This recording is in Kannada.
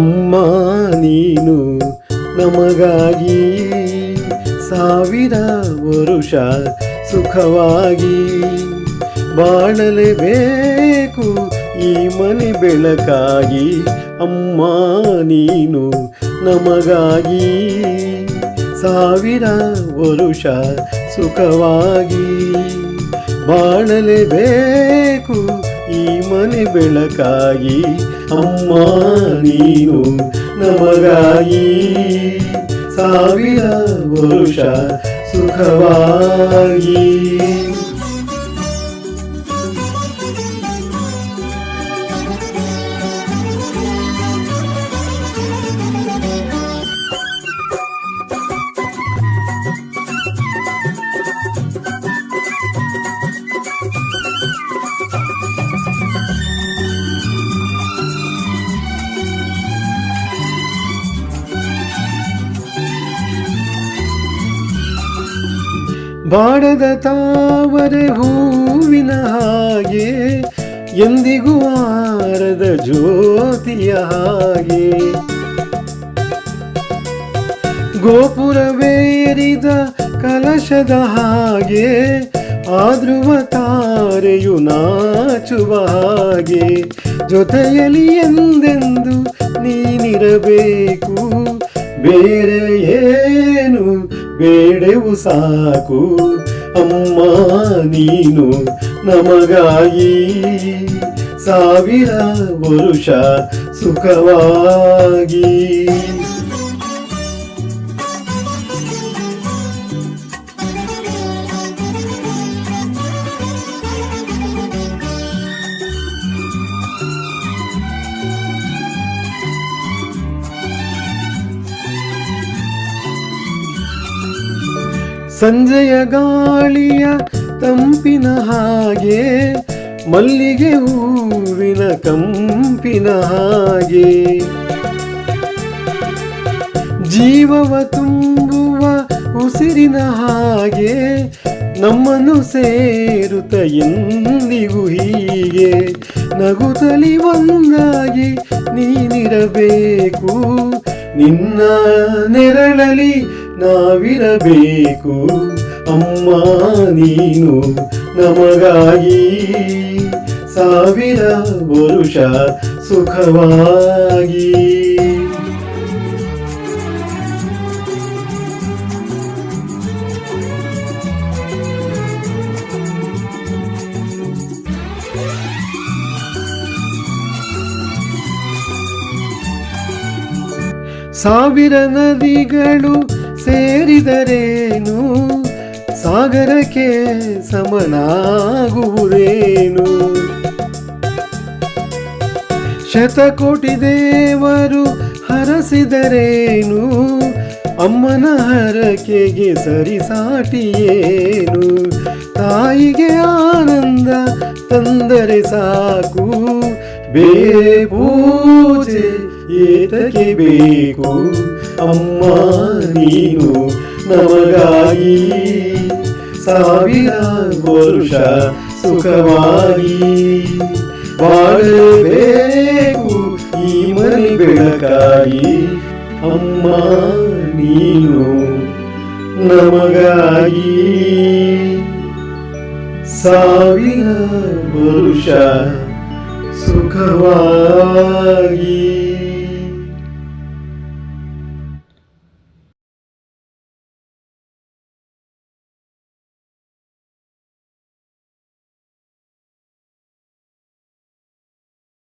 ಅಮ್ಮ ನೀನು ನಮಗಾಗಿ ಸಾವಿರ ವರುಷ ಸುಖವಾಗಿ ಬಾಳಲೇಬೇಕು ಈ ಮನೆ ಬೆಳಕಾಗಿ. ಅಮ್ಮ ನೀನು ನಮಗಾಗಿ ಸಾವಿರ ವರುಷ ಸುಖವಾಗಿ ಬಾಳಲೇಬೇಕು ಈ ಮನೆ ಬೆಳಕಾಗಿ. ಅಮ್ಮ ನೀನು ನಮಗಾಗಿ ಸಾವಿರ ವರುಷ ಸುಖವಾಗಿ. ಬಾಡದ ತಾವರೆ ಹೂವಿನ ಹಾಗೆ ಎಂದಿಗೂ ಆರದ ಜ್ಯೋತಿಯ ಹಾಗೆ ಗೋಪುರವೇರಿದ ಕಲಶದ ಹಾಗೆ ಆದ್ರುವ ತಾರೆಯು ನಾಚುವ ಹಾಗೆ ಜೊತೆಯಲ್ಲಿ ಎಂದೆಂದು ನೀನಿರಬೇಕು ಬೇರೆ ಏನು ಬೇಡೆವು ಸಾಕು. ಅಮ್ಮ ನೀನು ನಮಗಾಗಿ ಸಾವಿರ ವರುಷ ಸುಖವಾಗಿ. ಸಂಜೆಯ ಗಾಳಿಯ ತಂಪಿನ ಹಾಗೆ ಮಲ್ಲಿಗೆ ಹೂವಿನ ಕಂಪಿನ ಹಾಗೆ ಜೀವವ ತುಂಬುವ ಉಸಿರಿನ ಹಾಗೆ ನಮ್ಮನ್ನು ಸೇರುತ್ತ ಎಂದಿಗೂ ಹೀಗೆ ನಗುತ್ತಲಿ ಒಂದಾಗಿ ನೀನಿರಬೇಕು ನಿನ್ನ ನೆರಳಲಿ ನಾವಿರಬೇಕು. ಅಮ್ಮ ನೀನು ನಮಗಾಗಿ ಸಾವಿರ ವರುಷ ಸುಖವಾಗಿ. ಸಾವಿರ ನದಿಗಳು ಸೇರಿದರೇನು ಸಾಗರಕ್ಕೆ ಸಮನಾಗುವುದೇನು ಶತಕೋಟಿ ದೇವರು ಹರಸಿದರೇನು ಅಮ್ಮನ ಹರಕೆಗೆ ಸರಿಸಾಟಿಯೇನು ತಾಯಿಗೆ ಆನಂದ ತಂದರೆ ಸಾಕು ಬೇರೆ ಪೂಜೆ ಏತಕ್ಕೆ ಬೇಕು. ಅಮ್ಮ ನೀನು ನಮಗಾಗಿ ಸಾವಿರ ವರುಷ ಸುಖವಾಗಿ ಬಾಳಬೇಕು ಈ ಮನೆ ಬೆಳಕಾಗಿ. ಅಮ್ಮ ನೀನು ನಮಗಾಗಿ ಸಾವಿರ ವರುಷ ಸುಖವಾಗಿ.